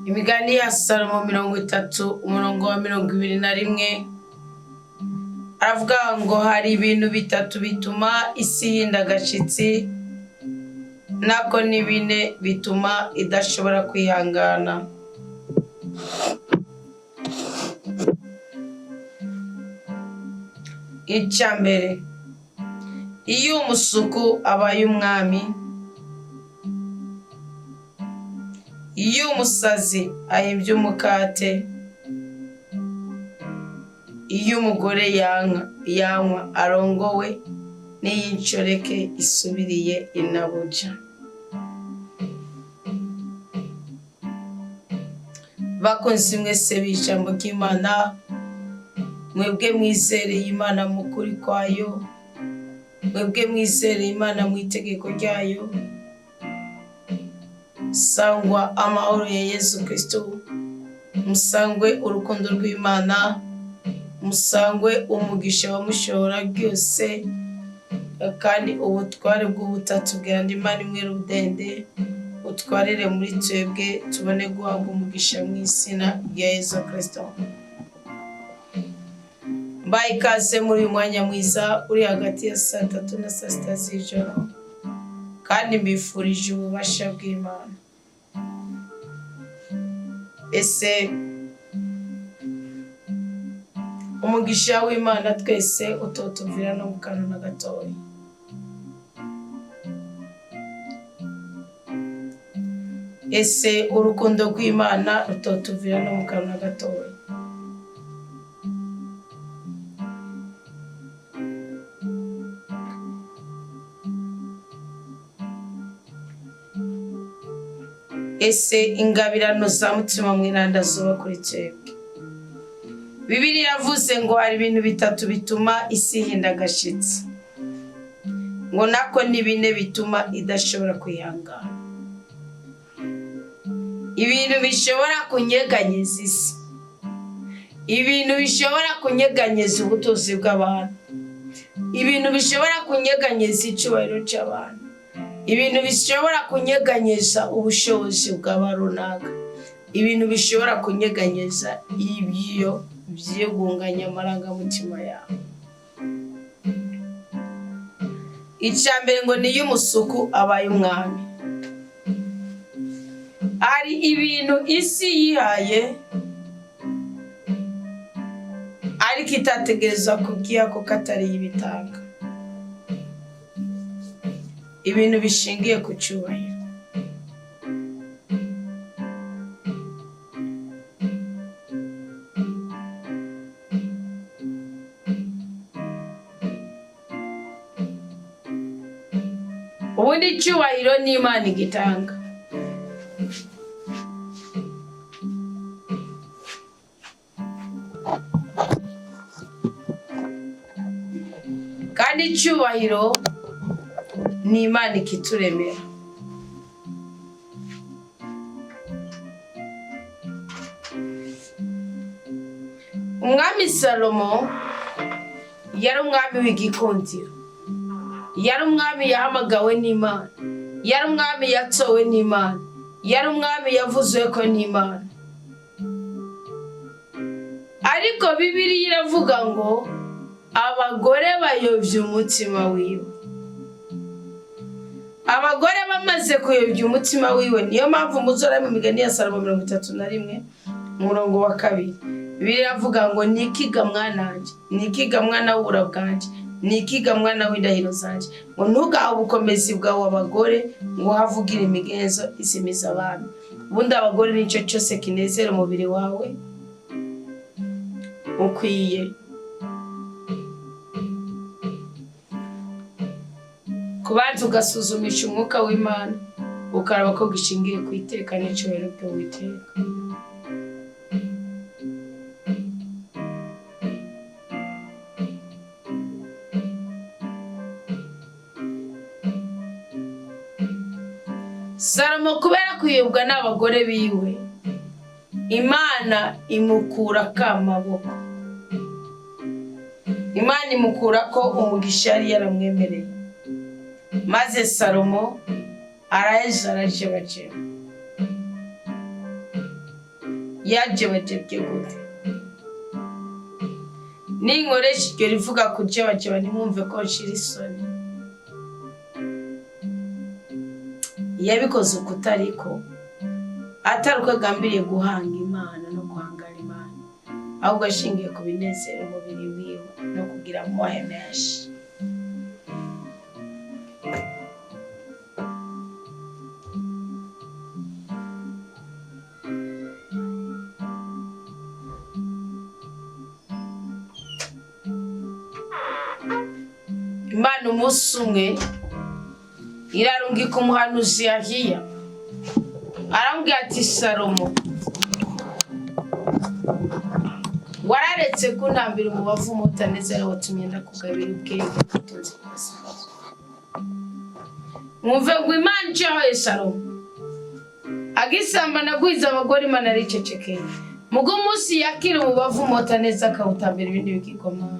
Imigani ya Salomo 30 umurongo wa 21 aravuga ngo hari ibintu bitatu bituma isi hinda agashitsi, nako ni bine bituma idashobora kwihangana. Icyambere, iyo umusuku abaye umwami, iyo umusazi ahimbye umukate, iyo umugore yanywa arongowe n'iyinshoreke isubiriye inabuja. Bakunzi mwese b'ijambo ry'Imana, mwebwe mwizereye Imana mu kuri kwayo, mwebwe mwizereye Imana mu itegeko ryayo, sangwa amahoro ya Yesu Kristo, musangwe urukundo rw'Imana, musangwe umugisha wa mushobora byose, kandi ubutware bw'ubutatu bw'andi Imana imwe rudende utwarire muri twebwe tubone guhabwa umugisha mu izina rya Yesu Kristo. Mbaye ikaze muri uyu mwanya mwiza uri hagati ya 3 na 6 z'ijoro, kandi mbifurije ububasha bw'Imana. Ese umugisha w'Imana twese utotuvira no mu kanwa na gatoya. Ese urukundo rw'Imana rutotuvira no mu kanwa na gatoya. Ese ingabirano za mutima mwiranda zuba kuri twebwe. Bibiliya yavuze ngo hari ibintu bitatu bituma isi hinda agashitsi, ngo nako ni bine bituma idashobora kwihangana. Ibintu bishobora kunyeganyeza isi, ibintu bishobora kunyeganyeza ubutunzi bw'abantu, ibintu bishobora kunyeganyeza icyubahiro cy'abantu, ibintu bishobora kunyeganyeza ubushobozi bw'abarunaka, ibintu bishobora kunyeganyeza ibyo byegunganya amarangamutima yawe. Icyambere ngo niyo umusuku abaye umwami. Hari ibintu isi yihaye ariko itategereza kubwiya ko katari ibitanga, ibintu bishingiye ku cyubahiro. Ubundi icyubahiro ni Imana igitanga. Kandi icyubahiro ni Imana ikituremera. Umwami Salomo yari umwami w'igikundiro, yari umwami yahamagawe n'Imana, yari umwami yatowe n'Imana, yari umwami yavuzwe ko n'Imana. Ariko Bibiliya iravuga ngo abagore bayobya umutima wiwe. Abagore bamaze kuyobya umutima wiwe, niyo mpamvu muzora mu migani ya Salomo 31 umurongo wa 2 Bibiliya iravuga ngo nikiga mwananje, nikiga mwana w'ubura bwanje, nikiga mwana w'indahiro zanje, ngo ntugahe ubukomezi bwawe abagore, ngo havugire imigenzo isimiza abantu. Ubundi abagore nicyo cyose kinezera umubiri wawe, ukwiye kubanza ugasuzumisha umwuka w'Imana, ukaraba ko gishingiye ku iteka n'icyubahiro by'Uwiteka. Salomo kubera kuyobwa n'abagore biwe, Imana imukura kamaboko. Imana imukura ko umugisha yari yaramwemereye. Maze Salomo araheza arajebajeba. Yajebajebye gute? Ninkoresha iryo rivuga kujebajeba ntimwumve ko nshira isoni. Yabikoze ukutariko, atari uko agambiriye guhanga Imana no guhangara Imana, ahubwo ashingiye ku binezero umubiri wiwe no kugira amoye menshi. Imana umunsi umwe irarungika umuhanuzi Yahiya, arambwira ati Salomo, wararetse kuntambira umubavu umutanezera watumye ndakugabira ubwenge n'ubutunzi bw'amasabato. Mwumve ngo Imana icahoye Salomo, agisamba nagwiza abagore Imana aricecekeye. Mugo umunsi yakira umubavu umutaneza akawutambira ibindi bigirwamana,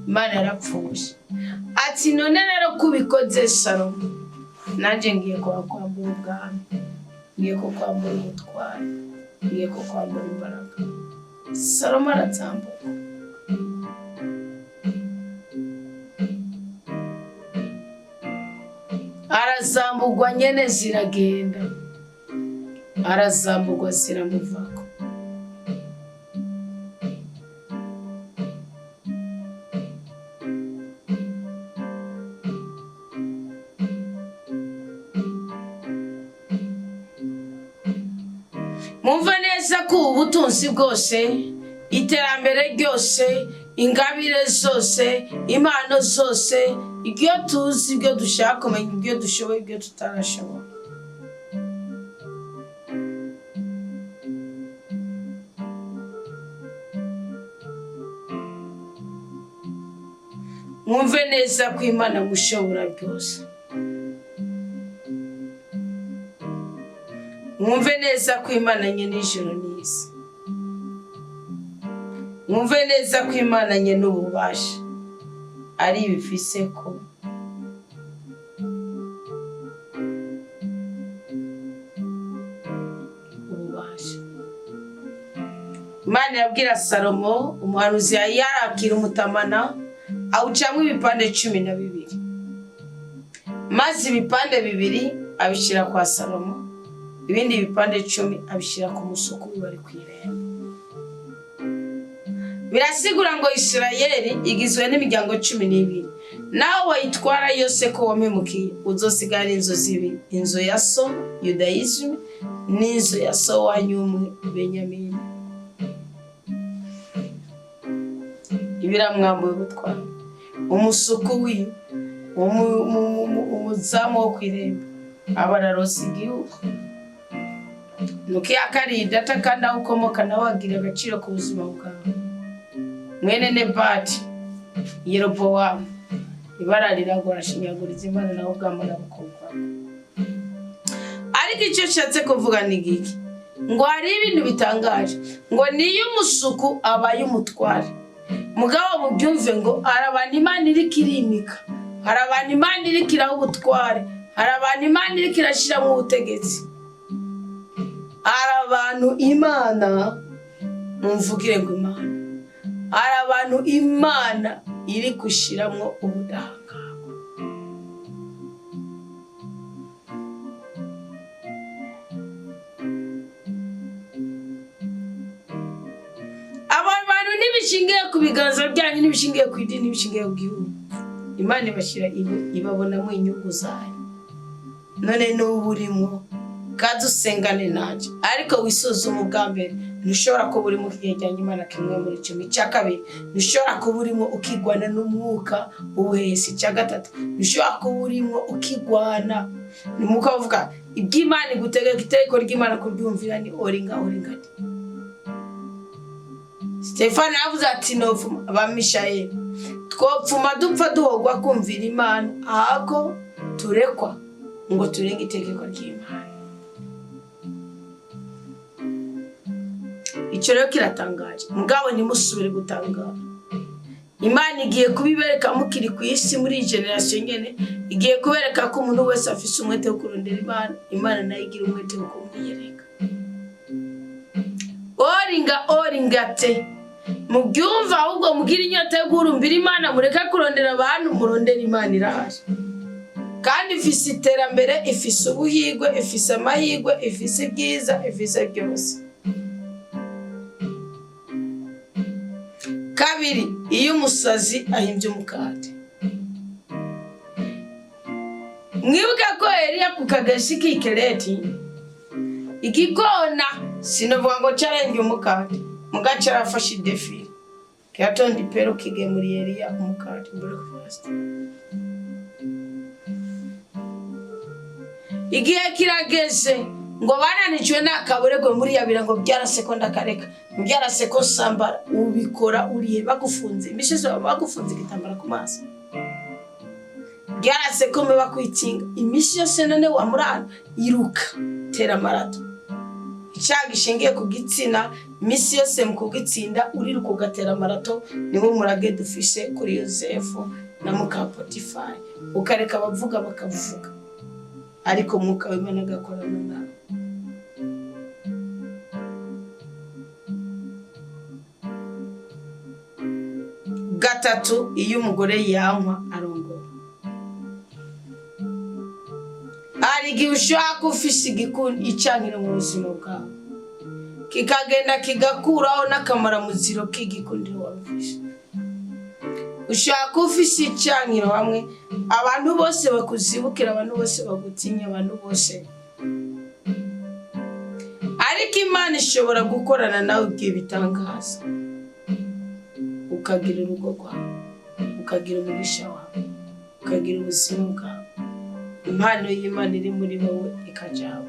Imana yarapfuje. Ati none rero kubikoze Salomo, nanje ngiye kwambura ubwami, ngiye kwambura ubutwari, ngiye kwambura imbaraga. Salomo aratsambuka. Arazambugwa nyene ziragenda, arazambugwa ziramuvako. Mumva neza ko ubutunzi bwose, iterambere ryose, ingabire zose, impano zose, ibyo tuzi, ibyo dushaka kumenya, ibyo dushoboye, ibyo tutarashobora, mwumve neza ko Imana mushobora byose. Mwumve neza ko Imana nyene ijuru n'isi. Mwumve neza ko Imana nyene ububasha ari ibifise ko. Ububasha. Imana yabwira Salomo, umuhanuzi yarakira umutamana, awucamwo ibipande 12. Maze ibipande 2 abishira kwa Salomo, ibindi bipande 10 abishira ku musuku bari kwiremba. Birasigura ngo Isirayeli igizwe n'imiryango 12. Naho wayitwara yose ko wamemukiye, uzosigara inzo zibiri, inzo ya so Yudaism n'inzo ya so wanyumwe Benyamini. Ibiramwambuye gutwara umusuku wiwe, umuzamu wo kwiremba, abararose igihugu. Nuki akarida atakanda ukomoka nawe agira agaciro ku buzima bwawe. Mwene Nebati Yerobowamu ibara riragora shinyaguriza Imana nawe ubwamara bukumva. Ariko icyo nshatse kuvuga ni giki, ngo hari ibintu bitangaje, ngo niyo umusuku abaye umutware. Mugabo mubyumve ngo arabana Imana iri kirimika, arabana Imana iri kiraho ubutware, arabana Imana iri kirashira mu butegetsi. Arabantu Imana, mumvugire ngo Imana, arabantu Imana iri gushiramwo ubudahangarwa. Aba bantu nibishingiye ku biganza byanyu, nibishingiye ku idini, nibishingiye ku gihugu, Imana ibashira ibabonamo inyungu zayo. None n'uburimo kadusengane nanje, ariko wisuzuma ubwa mbere. Ntushobora kuba urimo ukijyanye Imana kimwe muri 10. Cya kabiri, ntushobora kuba urimo ukigwana n'umwuka ubuhesi. Cya gatatu, ntushobora kuba urimo ukigwana n'umwuka uvuga iby'Imana igutegeka iteko ry'Imana kuryumvira ni oringati. Stefano yavuze ati novuma abamishayeli, twopfuma dupfa duhogwa kumvira Imana ahako turekwa ngo turenge itegeko ry'Imana. icyo rero kiratangaje mugabo ntimusubire gutangara Imana igiye kubibereka mukiri ku isi muri generation nyene igiye kubereka ko umuntu wese afise umwete wo kurondera Imana nayo igira umwete wo kumwiyereka oringate mubyumva ahubwo mugira inyota yo gurumbira Imana mureka kurondera abantu murondera Imana irahari kandi ifise iterambere ifise ubuhigwe ifise amahigwe ifise byiza ifise byose kabiri iyo umusazi ahimbye umukate mwibuka ko Eliya ku kagashi k'ikereti igikona sinovuga ngo challenge umukate mugaca arafashe defile kyatonda ipero kigemuriye Eliya umukate breakfast igihe kirageze ngo bananijwe nakaburegwe muri yabira ngo byarasekonda kareka byaraseko sambara ubikora uriye bagufunze imishizo bagufunze igitambara ku maso byaraseko me bakwitinga imishi yose none wa murana iruka tera marato icyagishingiye ku gitsina imisi yose mu kugitsinda uriruka ugatera marato niho murage dufishe kuri Yosefu na muka Potifari ukareka bavuga bakavuga ariko mwuka w'Imana agakorana nawe gatatu iyo umugore yankwa arongora ari igihe ushaka ufise igikundi icankiro mu buzima bwawe kikagenda kigakuraho n'akamaramuziro k'igikundiro wabufishe ushaka ufise icankiro hamwe abantu bose bakuzibukira abantu bose bagutinya abantu bose ariko Imana ishobora gukorana nawe igihe bitangaza ukagira urugo rwawe ukagira umugisha wawe ukagira ubuzima bwawe impano y'Imana iri muri wowe ikajaho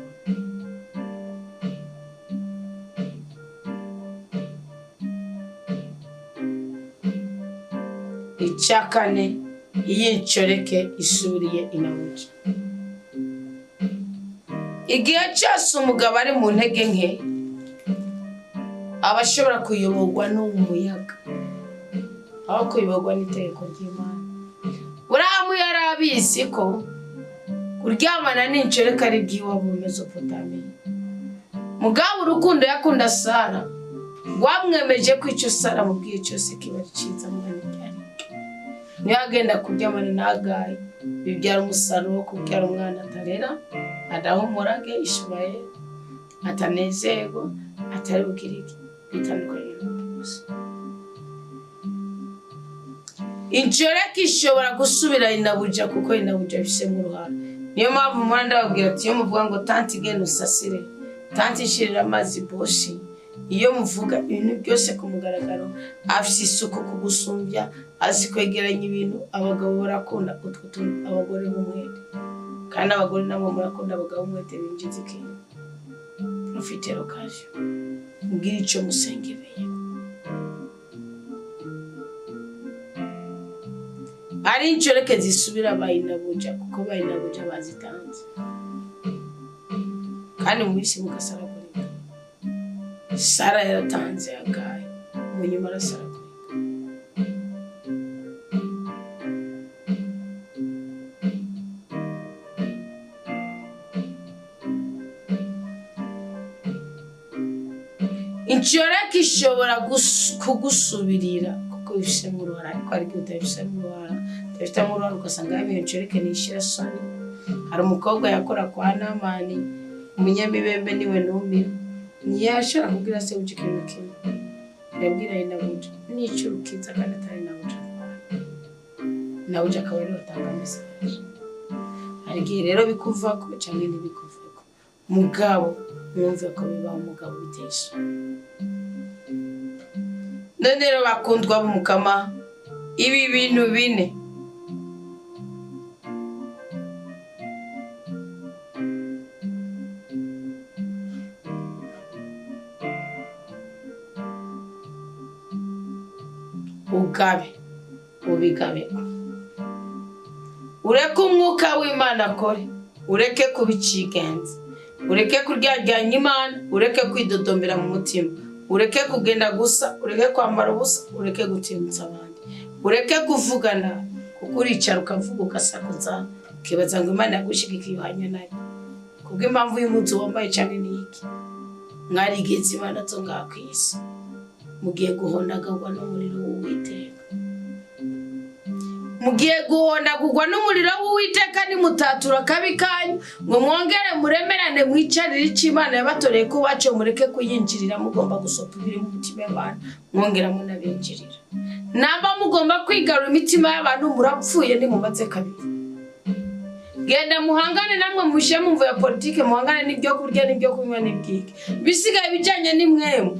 icyakane iyincoreke isuriye inabuja igihe cyose umugabo ari mu ntege nke abashobora kuyoborwa n'umuyaga aho kuyoborwa n'itegeko ry'Imana Burahamu yarabizi ko kuryamana n'incoreke ari bw'iwabo mu Mesopotamiya mugabo urukundo yakunda Sara rwamwemeje ko icyo Sara mubwiye cyose kiba ciza mu niyo agenda kuryamana na Hagayi bibyara umusaruro wo kubyara umwana atarera adahumurage Ishumayeli atanezerwa atari bugirike bitandukanye n'ubusa incoreke ishobora gusubira inabuja kuko inabuja bifisemo uruhara niyo mpamvu umwanda babwira ati iyo muvuga ngo tanti genda usasire tanti ishirira amazi boshi iyo muvuga ibintu byose ku mugaragaro afise isuku kugusumbya azi kwegeranya ibintu abagabo barakunda utwo tuntu abagore b'umwete kandi abagore nabo murakunda abagabo b'umwete binjiza ikintu profitero kaje mbwira icyo musengereye ari incoreke zisubira bayinabuja kuko bayinabuja bazitanze kandi mu bisi mukasaragurika Sara yaratanze Hagayi munyuma arasaragurika incoreke ishobora kugusubirira kuko bifisemo uruhara ariko ari byo utabifisemo uruhara utabifitemo uruhara ugasanga iyo incoreke nishira soni hari umukobwa yakora kwa Namani umunyamibembe niwe numira ntiyashobora kubwira se uje ikintu kimwe yabwira inabuja n'icyo urukiza kandi atari inabuja inabuja akaba ariwe atanga mesaje hari igihe rero bikuvako cyangwa ntibikuveko mugabo mwumve ko bibaho umugabo bitesha none rero bakundwa b'umukama ibi bintu bine ugabe ubigabe ureke umwuka w'Imana akore ureke kubicigenza ureke kuryaryanya Imana ureke kwidodombera mu mutima ureke kugenda gusa, ureke kwambara ubusa, ureke gutimutsa abandi, ureke kuvugana kuko uricara ukavuga ugasakuza ukibaza ngo Imana yagushigikiye uhanye nayo kubwo impamvu y'umunsi wambaye cyane n'iki. Mwarigeze Imana zo ngaha ku isi mugiye guhondagurwa n'umuriro w'Uwiteka, mugiye guhondagurwa n'umuriro w'Uwiteka nimutatura kabi kanyu ngo mwongere muremerane mwicarire icyo Imana yabatoreye ko bace mureke kuyinjirira. Mugomba gusopa ibiri mu mutima y'abantu mwongera munabinjirira. Namba mugomba kwigarura imitima y'abantu murapfuye ntimumaze kabiri. Genda muhangane namwe mushe mumvu ya politike, muhangane n'ibyo kurya n'ibyo kunywa n'ibwike. Bisigaye bijanye n'imwemu,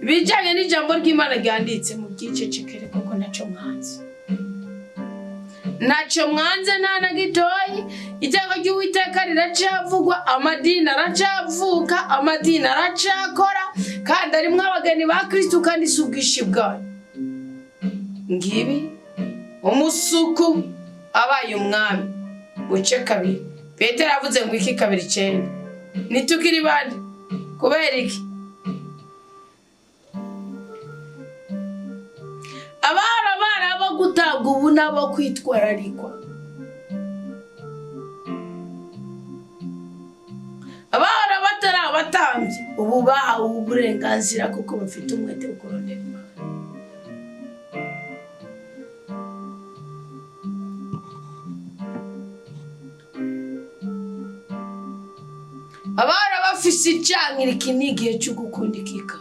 bijanye n'ijambo ry'Imana ryanditse mu byicecekere kuko naco mwanze. Naco mwanze nta na gitoyi. Iteka ry'Uwiteka riracavugwa, amadini aracavuka, amadini aracakora, kandi arimwo abageni ba Kristo kandi subwishi bwayo. Ngibi umusuku abaye umwami uce kabiri. Petero avuze ngo iki kabiri 9 nitukiri bande kubera iki? Abara abo gutanga ubu nabo kwitwararikwa, abara batari abatambyi ubu bahawe uburenganzira kuko bafite umwete wo kurondera Imana. Abara bafise icankiri kinigihe cyo gukundikika.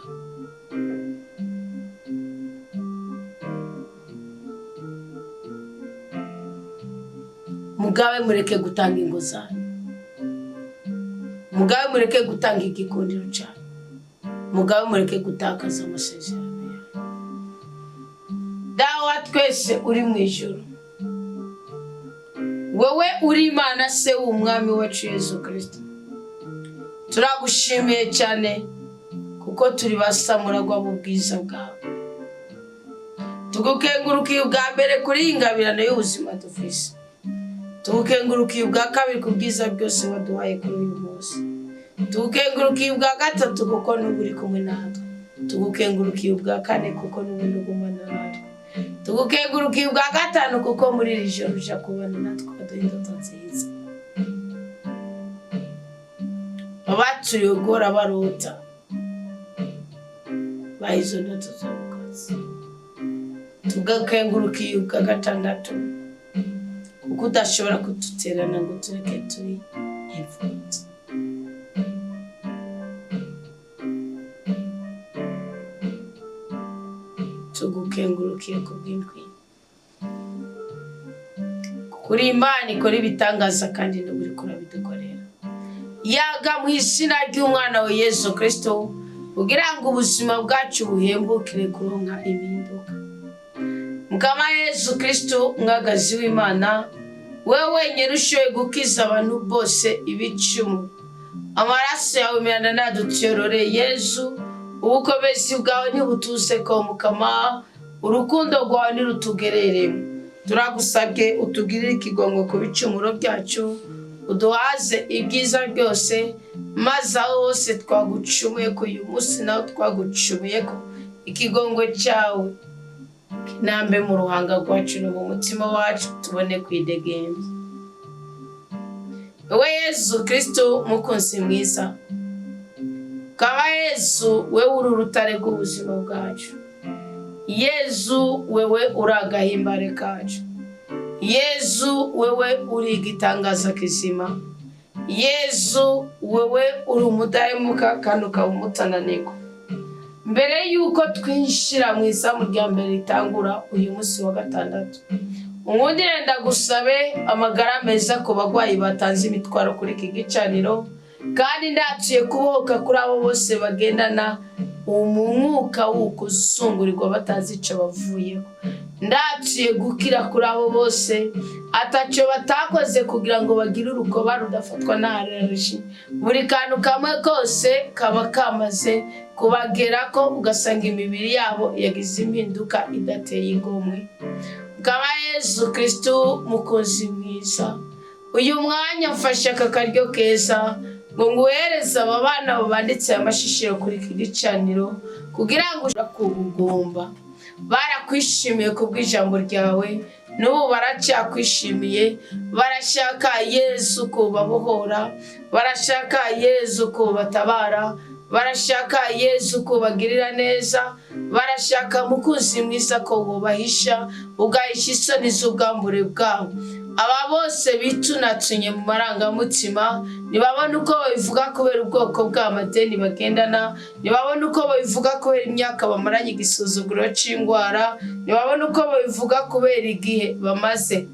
Mugabe mureke gutanga ingo zanyu, mugabe mureke gutanga igikundiro cyane, mugabe mureke gutakaza amasezerano yawe. Dawa twese uri mu ijuru, wowe uri Imana se w'umwami wacu Yesu Kristo, turagushimiye cyane kuko turi basamuragwa mu bwiza bwawe. Tugukengurukiye ubwa mbere kuri ingabirano y'ubuzima dufise, tugukengurukiye ubwa kabiri ku bwiza byose waduhaye kuri uyu munsi, tugukengurukiye ubwa gatatu kuko n'uburi kumwe natwe, tugukengurukiye ubwa kane kuko n'ubundi ugumana natwe, tugukengurukiye ubwa gatanu kuko muri iri joro uja kubana natwe ukaduha indoto nziza. Abatuyogora barota bahizo ndoto z'ubukazi, tugakengurukiye ubwa gatandatu kuko udashobora kuduterana ngo tureke turi imfubyi. Tugukengurukiye kubw'indwi kuri Imana ikora ibitangaza kandi n'uburi kurabidukorera. Yaga mu izina ry'umwana wa Yesu Kristo kugira ngo ubuzima bwacu buhembukire kuronka impinduka. Mukama Yesu Kristo mwagazi w'Imana, wewe wenyine ushoboye gukiza abantu bose ibicumu. Amaraso yawe miranda naducyorore Yesu, ubukomezi bwawe ntibutuse ko Mukama, urukundo rwawe nirutugereremo. Turagusabye utugirire ikigongwe ku bicumuro byacu, uduhaze ibyiza byose, maze aho hose twagucumuye ko uyu munsi naho twagucumuye ko ikigongwe cyawe kinambe mu ruhanga rwacu no mu mutima wacu tubone kwidegembya. Wewe Yesu Kristo mukunzi mwiza, kaba Yesu wewe uri urutare rw'ubuzima bwacu, Yesu wewe uri agahimbare kacu, Yesu wewe uri igitangaza kizima, Yesu wewe uri umudahemuka kandi ukaba umutananirwa. Mbere yuko twinshira mu izamu rya mbere ritangura uyu munsi wa gatandatu, unkundire ndagusabe amagara meza ku bagwayi batanze imitwaro kuri iki gicaniro, kandi ndatuye kubohoka kuri abo bose bagendana umwuka w'ukuzungurirwa batazi ico bavuyeho. Ndatuye gukira kuri abo bose ataco batakoze kugira ngo bagire urukoba rudafatwa n'ahararaji. Buri kantu kamwe kose kaba kamaze kubagera ko ugasanga imibiri yabo yagize impinduka idateye igomwe. Mukama Yesu Kristo mukozi mwiza, uyu mwanya mfashe aka karyo keza ngo nguhereze aba bana banditse amashishiro kuri iki gicaniro kugira ngo kubugomba. Barakwishimiye kubw'ijambo ryawe, n'ubu baracyakwishimiye, barashaka Yesu kubabohora, barashaka Yesu kubatabara, barashaka Yesu kubagirira neza, barashaka mukunzi mwiza ko bubahisha, ugahisha isoni z'ubwambure bwabo. Aba bose bitunatunye mu marangamutima, nibabona uko babivuga kubera ubwoko bw'amadeni bagendana, nibabona uko babivuga kubera imyaka bamaranye igisuzuguro c'ingwara, nibabona uko babivuga kubera igihe bamaze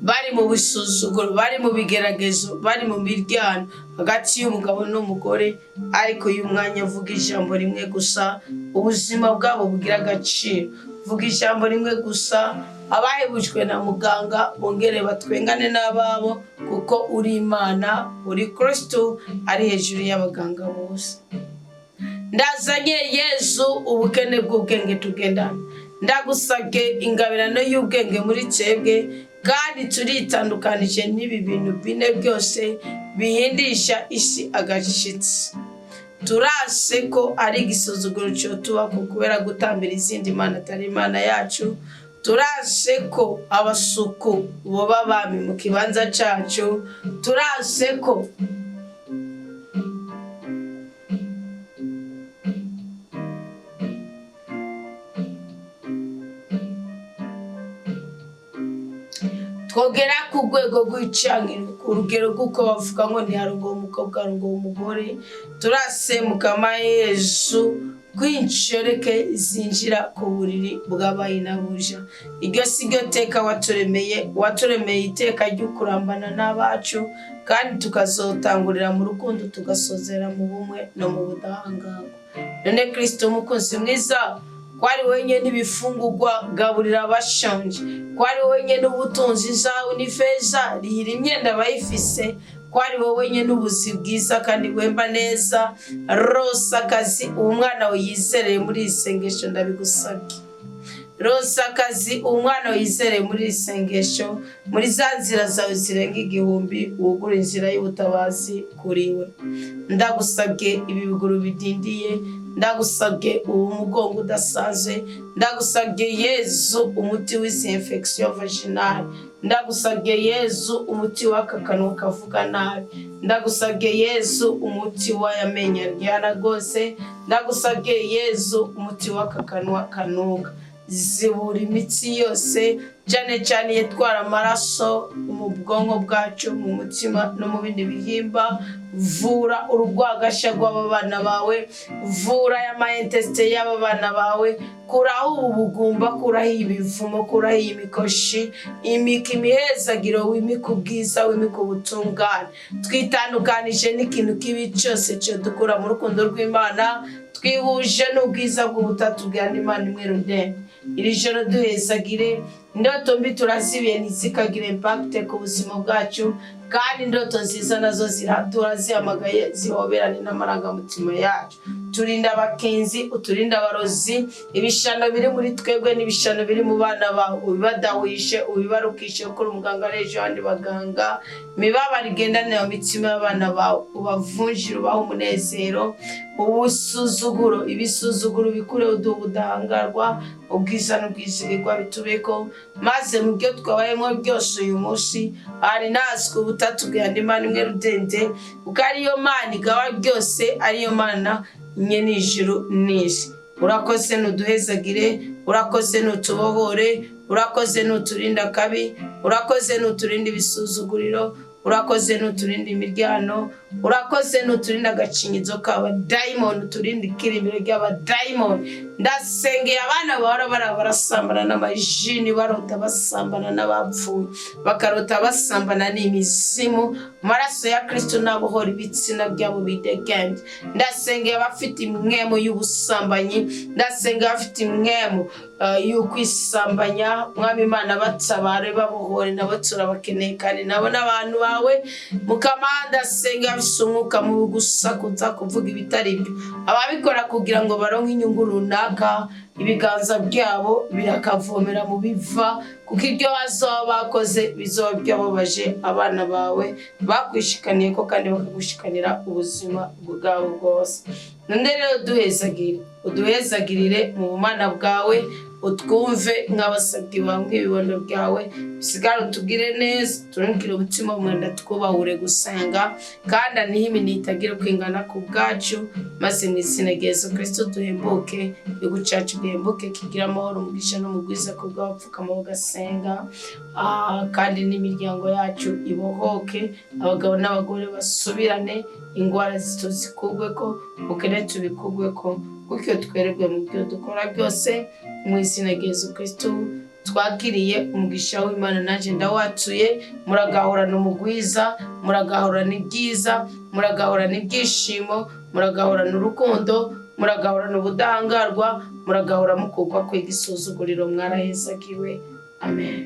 bari mu bisuzuguro, bari mu bigeragezo, bari mu miryano hagati y'umugabo n'umugore. Ariko uyu mwanya vuga ijambo rimwe gusa, ubuzima bwabo bugira agaciro. Vuga ijambo rimwe gusa, abahebujwe na muganga bongere batwengane n'ababo, kuko uri Imana, uri Kristo ari hejuru y'abaganga bose. Ndazanye Yesu ubukene bw'ubwenge tugendana, ndagusabye ingabirano y'ubwenge muri twebwe, kandi turitandukanije n'ibi bintu bine byose bihindisha isi agashitsi. Turase ko ari igisuzuguro cyo tuba kubera gutambira izindi mana atari Imana yacu. Turase ko abasuku boba bami mu kibanza cyacu. Turase ko twogera ku rwego rw'icangiro, ku rugero rw'uko bavuga ngo ntiharongowe umukobwa harongowe umugore. Turase Mukama Yesu kwinshoreke zinjira ku buriri bw'abayinabuja. Iryo si ryo teka waturemeye iteka ry'ukurambana n'abacu, kandi tukazotangurira mu rukundo tugasozera mu bumwe no mu budahangarwa. None Kristo mukunzi mwiza, kwari wenyine n'ibifungurwa gaburira abashonje, kwari wenyine n'ubutunzi zawe n'ifeza rihira imyenda bayifise, kwari wowe wenyine n'ubuzi bwiza kandi bwemba neza. Rosa akazi umwana we yizereye muri isengesho, ndabigusabye. Rosa akazi umwana we yizereye muri isengesho, muri za nzira zawe zirenga igihumbi, wugura inzira y'ubutabazi kuriwe. Ndagusabye ibi biguru bidindiye, ndagusabye uwo mugongo udasanzwe, ndagusabye Yesu umuti w'isi infection vaginale, ndagusabye Yesu umuti w'akakanwa kavuga nabi, ndagusabye Yesu umuti w'ayamenyo aryana gose, ndagusabye Yesu umuti w'akakanwa kanuka. Zibura imitsi yose cyane cyane yetwara amaraso mu bwonko bwacu, mu mutima no mu bindi bihimba. Vura urugwagasha rw'abana bawe, vura y'amayentesite y'abana bawe, kuraho ubugumba, kuraho ibivumo, kuraho imikoshi, imika imihezagiro, wimika ubwiza, wimika ubutungane. Twitandukanije n'ikintu kibi cyose cyo dukura mu rukundo rw'Imana, twihuje n'ubwiza bw'ubutatu bwa Imana imwe rudende. Iri joro duhezagire, indoto mbi turazibiye ntizikagire impact ku buzima bwacu, kandi indoto nziza nazo turazihamagaye zihoberane n'amarangamutima yacu. Turinda abakenzi, uturinda abarozi, ibishano biri muri twebwe n'ibishano biri mu bana bawe ubibadawishe, ubibarukishe kuri umuganga rejo abandi baganga. Imibabaro igendane mu mitima y'abana bawe ubavunjire, ubaho umunezero. Ubusuzuguro, ibisuzuguro bikureho ubudahangarwa, ubwiza n'ubwizigirwa bitubeko, maze mu byo twabayemo byose uyu munsi ari nazwe ubutatu bwa Imana imwe rudende, kuko ariyo Mana igaba byose, ariyo Mana nyene ijuru n'isi. Urakoze nuduhezagire, urakoze nutubohore, urakoze nuturinda kabi, urakoze nuturinda ibisuzuguriro, urakoze nuturinda imiryano, urakoze nuturinda agacinyizo k'aba diamond, uturinda ikirimiro ry'aba diamond. Ndasengeye abana bahora barasambana n'amajini, barota basambana n'abapfuye, bakarota basambana n'imizimu. Maraso ya Kristo nabohora ibitsina byabo bidegembye. Ndasengeye abafite imwemo y'ubusambanyi, ndasengeye abafite imwemo y'ukwisambanya. Mwami Imana batabare babohore, nabo turabakeneye kandi nabo n'abantu bawe. Mukama ndasengeye abafite umwuka mu gusakuza kuvuga ibitari byo, ababikora kugira ngo baronke inyungu runaka, ibiganza byabo birakavomera mu biva, kuko ibyo bazaba bakoze bizoba byababaje abana bawe bakwishikaniye ko kandi bakagushikanira ubuzima bwabo bwose. None rero uduhezagirire mu bumana bwawe, utwumve nk'abasabyi bawe nk'ibibondo byawe, bisigare utugire neza, turungire umutima w'umwenda twubahure gusenga, kandi n'ihimini itagira kwingana ku bwacu, maze mu izina rya Yesu Kristo duhembuke, igihugu cyacu gihembuke, kigira amahoro, umugisha n'umugwiza ku bw'abapfukama bagasenga, kandi n'imiryango yacu ibohoke, abagabo n'abagore basubirane, ingwara zito zikugweko, ubukene tubikugweko, gutyo twererwe mu byo dukora byose. Mu izina rya Yesu Kristo twakiriye umugisha w'Imana, naje ndawatuye. Muragahorana umugwiza, muragahorana ibyiza, muragahorana ibyishimo, muragahorana urukundo, muragahorana ubudahangarwa, muragahora mukugwa kwiga isuzuguriro. Mwarahezagiwe. Amen.